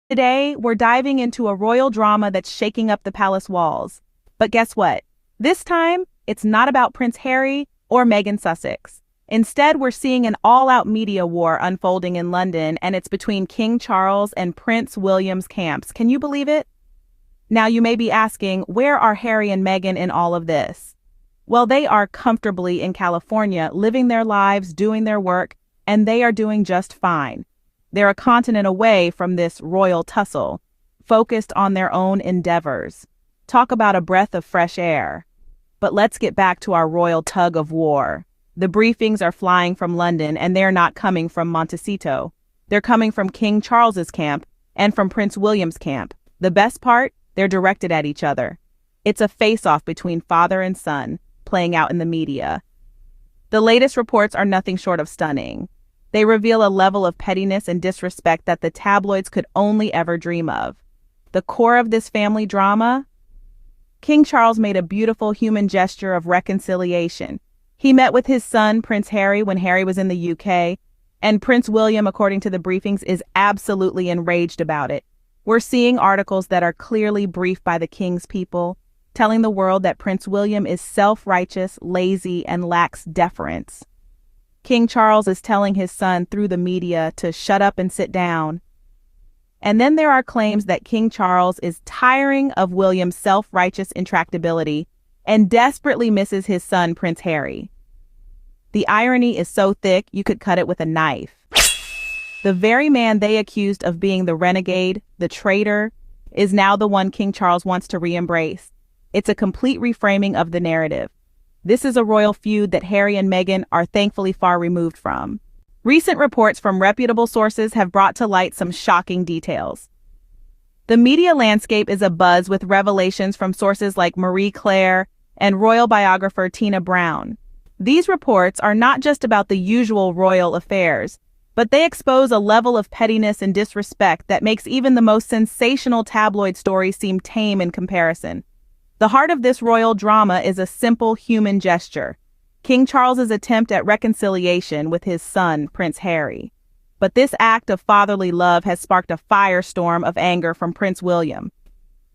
Today, we're diving into a royal drama that's shaking up the palace walls. But guess what? This time, it's not about Prince Harry or Meghan Sussex. Instead, we're seeing an all-out media war unfolding in London, and it's between King Charles and Prince William's camps. Can you believe it? Now, you may be asking, where are Harry and Meghan in all of this? Well, they are comfortably in California, living their lives, doing their work, and they are doing just fine. They're a continent away from this royal tussle, focused on their own endeavors. Talk about a breath of fresh air. But let's get back to our royal tug of war. The briefings are flying from London, and they're not coming from Montecito. They're coming from King Charles's camp and from Prince William's camp. The best part? They're directed at each other. It's a face-off between father and son, playing out in the media. The latest reports are nothing short of stunning. They reveal a level of pettiness and disrespect that the tabloids could only ever dream of. The core of this family drama? King Charles made a beautiful human gesture of reconciliation. He met with his son, Prince Harry, when Harry was in the UK, and Prince William, according to the briefings, is absolutely enraged about it. We're seeing articles that are clearly briefed by the king's people, telling the world that Prince William is self-righteous, lazy, and lacks deference. King Charles is telling his son through the media to shut up and sit down. And then there are claims that King Charles is tiring of William's self-righteous intractability and desperately misses his son, Prince Harry. The irony is so thick you could cut it with a knife. The very man they accused of being the renegade, the traitor, is now the one King Charles wants to re-embrace. It's a complete reframing of the narrative. This is a royal feud that Harry and Meghan are thankfully far removed from. Recent reports from reputable sources have brought to light some shocking details. The media landscape is abuzz with revelations from sources like Marie Claire and royal biographer Tina Brown. These reports are not just about the usual royal affairs, but they expose a level of pettiness and disrespect that makes even the most sensational tabloid stories seem tame in comparison. The heart of this royal drama is a simple human gesture, King Charles's attempt at reconciliation with his son, Prince Harry. But this act of fatherly love has sparked a firestorm of anger from Prince William.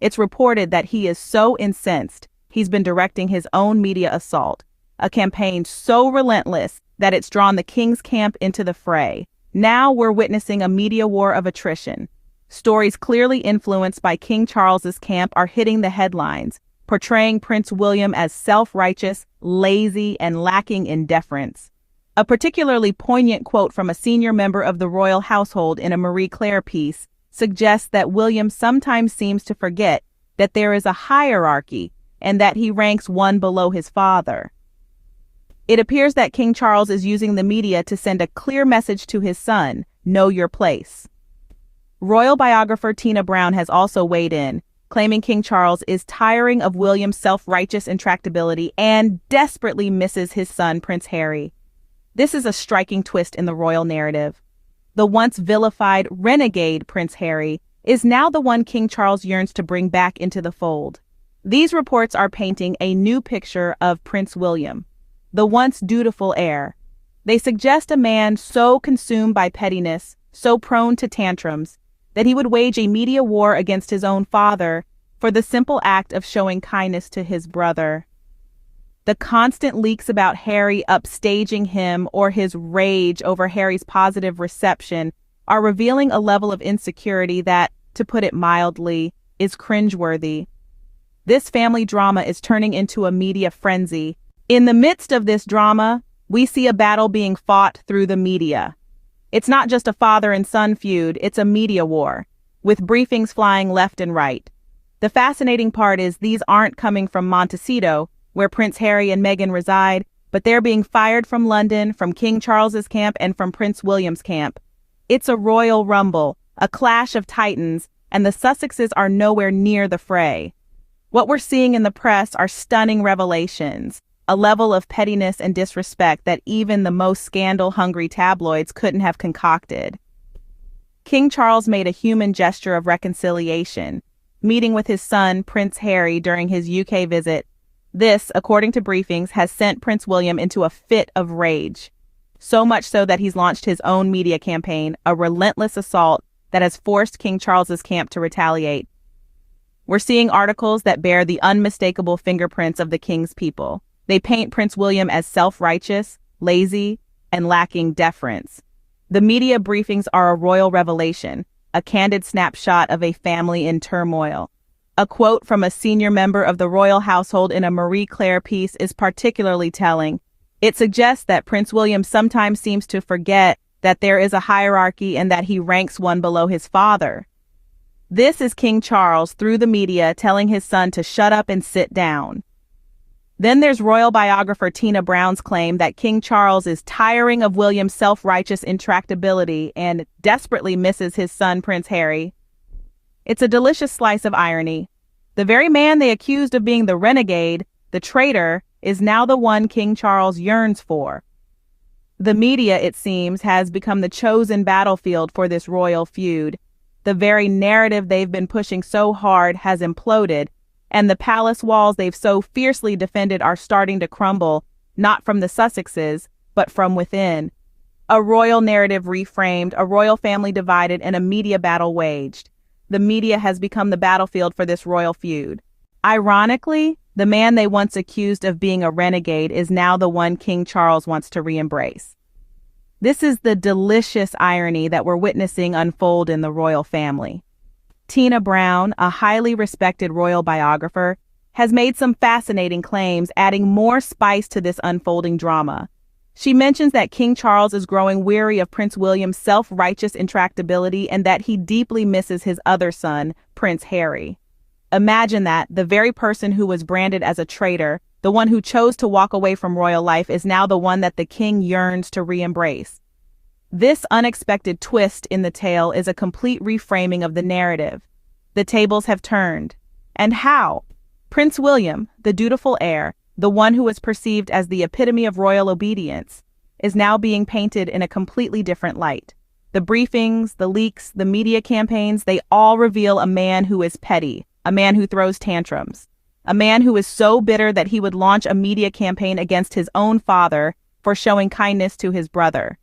It's reported that he is so incensed, he's been directing his own media assault, a campaign so relentless that it's drawn the king's camp into the fray. Now we're witnessing a media war of attrition. Stories clearly influenced by King Charles's camp are hitting the headlines, portraying Prince William as self-righteous, lazy, and lacking in deference. A particularly poignant quote from a senior member of the royal household in a Marie Claire piece suggests that William sometimes seems to forget that there is a hierarchy and that he ranks one below his father. It appears that King Charles is using the media to send a clear message to his son, know your place. Royal biographer Tina Brown has also weighed in, claiming King Charles is tiring of William's self-righteous intractability and desperately misses his son, Prince Harry. This is a striking twist in the royal narrative. The once vilified renegade Prince Harry is now the one King Charles yearns to bring back into the fold. These reports are painting a new picture of Prince William, the once dutiful heir. They suggest a man so consumed by pettiness, so prone to tantrums, that he would wage a media war against his own father for the simple act of showing kindness to his brother. The constant leaks about Harry upstaging him or his rage over Harry's positive reception are revealing a level of insecurity that, to put it mildly, is cringeworthy. This family drama is turning into a media frenzy. In the midst of this drama, we see a battle being fought through the media. It's not just a father and son feud, it's a media war, with briefings flying left and right. The fascinating part is these aren't coming from Montecito, where Prince Harry and Meghan reside, but they're being fired from London, from King Charles's camp, and from Prince William's camp. It's a royal rumble, a clash of titans, and the Sussexes are nowhere near the fray. What we're seeing in the press are stunning revelations, a level of pettiness and disrespect that even the most scandal-hungry tabloids couldn't have concocted. King Charles made a human gesture of reconciliation, meeting with his son, Prince Harry, during his UK visit. This, according to briefings, has sent Prince William into a fit of rage. So much so that he's launched his own media campaign, a relentless assault that has forced King Charles's camp to retaliate. We're seeing articles that bear the unmistakable fingerprints of the king's people. They paint Prince William as self-righteous, lazy, and lacking deference. The media briefings are a royal revelation, a candid snapshot of a family in turmoil. A quote from a senior member of the royal household in a Marie Claire piece is particularly telling. It suggests that Prince William sometimes seems to forget that there is a hierarchy and that he ranks one below his father. This is King Charles, through the media, telling his son to shut up and sit down. Then there's royal biographer Tina Brown's claim that King Charles is tiring of William's self-righteous intractability and desperately misses his son, Prince Harry. It's a delicious slice of irony. The very man they accused of being the renegade, the traitor, is now the one King Charles yearns for. The media, it seems, has become the chosen battlefield for this royal feud. The very narrative they've been pushing so hard has imploded, and the palace walls they've so fiercely defended are starting to crumble, not from the Sussexes, but from within. A royal narrative reframed, a royal family divided, and a media battle waged. The media has become the battlefield for this royal feud. Ironically, the man they once accused of being a renegade is now the one King Charles wants to re-embrace. This is the delicious irony that we're witnessing unfold in the royal family. Tina Brown, a highly respected royal biographer, has made some fascinating claims, adding more spice to this unfolding drama. She mentions that King Charles is growing weary of Prince William's self-righteous intractability and that he deeply misses his other son, Prince Harry. Imagine that, the very person who was branded as a traitor, the one who chose to walk away from royal life, is now the one that the king yearns to re-embrace. This unexpected twist in the tale is a complete reframing of the narrative. The tables have turned. And how? Prince William, the dutiful heir, the one who was perceived as the epitome of royal obedience, is now being painted in a completely different light. The briefings, the leaks, the media campaigns, they all reveal a man who is petty, a man who throws tantrums, a man who is so bitter that he would launch a media campaign against his own father for showing kindness to his brother.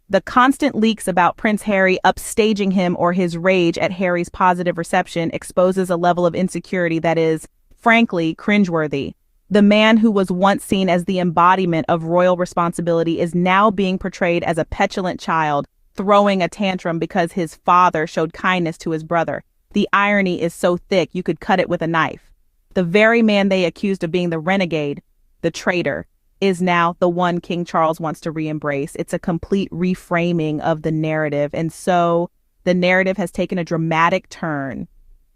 The constant leaks about Prince Harry upstaging him or his rage at Harry's positive reception exposes a level of insecurity that is, frankly, cringeworthy. The man who was once seen as the embodiment of royal responsibility is now being portrayed as a petulant child, throwing a tantrum because his father showed kindness to his brother. The irony is so thick you could cut it with a knife. The very man they accused of being the renegade, the traitor, is now the one King Charles wants to re-embrace. It's a complete reframing of the narrative, and so the narrative has taken a dramatic turn.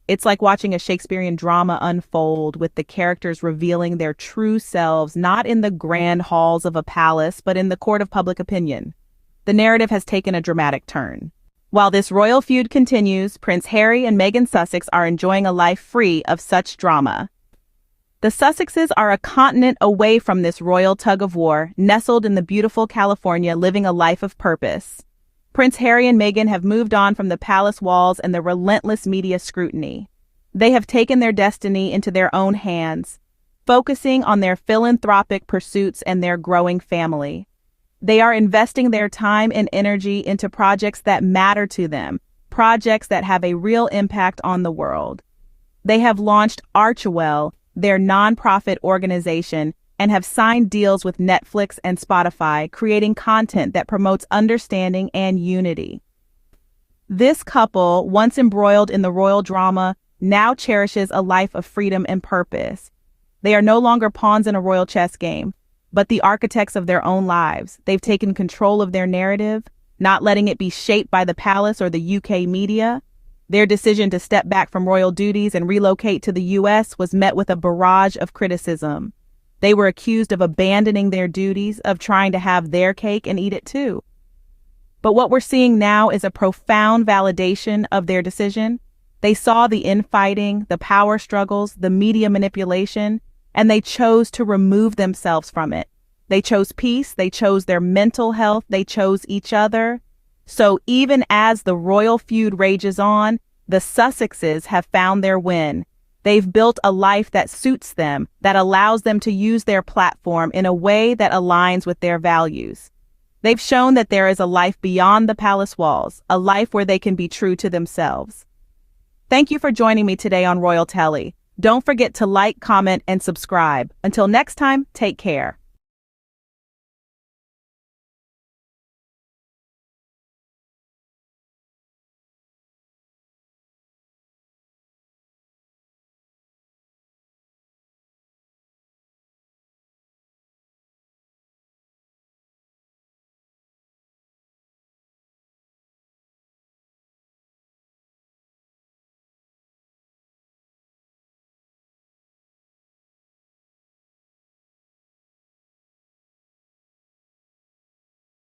It's like watching a Shakespearean drama unfold, with the characters revealing their true selves, not in the grand halls of a palace, but in the court of public opinion. The narrative has taken a dramatic turn. While this royal feud continues, Prince Harry and Meghan Sussex are enjoying a life free of such drama. The Sussexes are a continent away from this royal tug-of-war, nestled in the beautiful California, living a life of purpose. Prince Harry and Meghan have moved on from the palace walls and the relentless media scrutiny. They have taken their destiny into their own hands, focusing on their philanthropic pursuits and their growing family. They are investing their time and energy into projects that matter to them, projects that have a real impact on the world. They have launched Archewell, their nonprofit organization, and have signed deals with Netflix and Spotify, creating content that promotes understanding and unity. This couple, once embroiled in the royal drama, now cherishes a life of freedom and purpose. They are no longer pawns in a royal chess game, but the architects of their own lives. They've taken control of their narrative, not letting it be shaped by the palace or the UK media. Their decision to step back from royal duties and relocate to the US was met with a barrage of criticism. They were accused of abandoning their duties, of trying to have their cake and eat it too. But what we're seeing now is a profound validation of their decision. They saw the infighting, the power struggles, the media manipulation, and they chose to remove themselves from it. They chose peace, they chose their mental health, they chose each other. So even as the royal feud rages on, the Sussexes have found their win. They've built a life that suits them, that allows them to use their platform in a way that aligns with their values. They've shown that there is a life beyond the palace walls, a life where they can be true to themselves. Thank you for joining me today on Royaltelly. Don't forget to like, comment, and subscribe. Until next time, take care.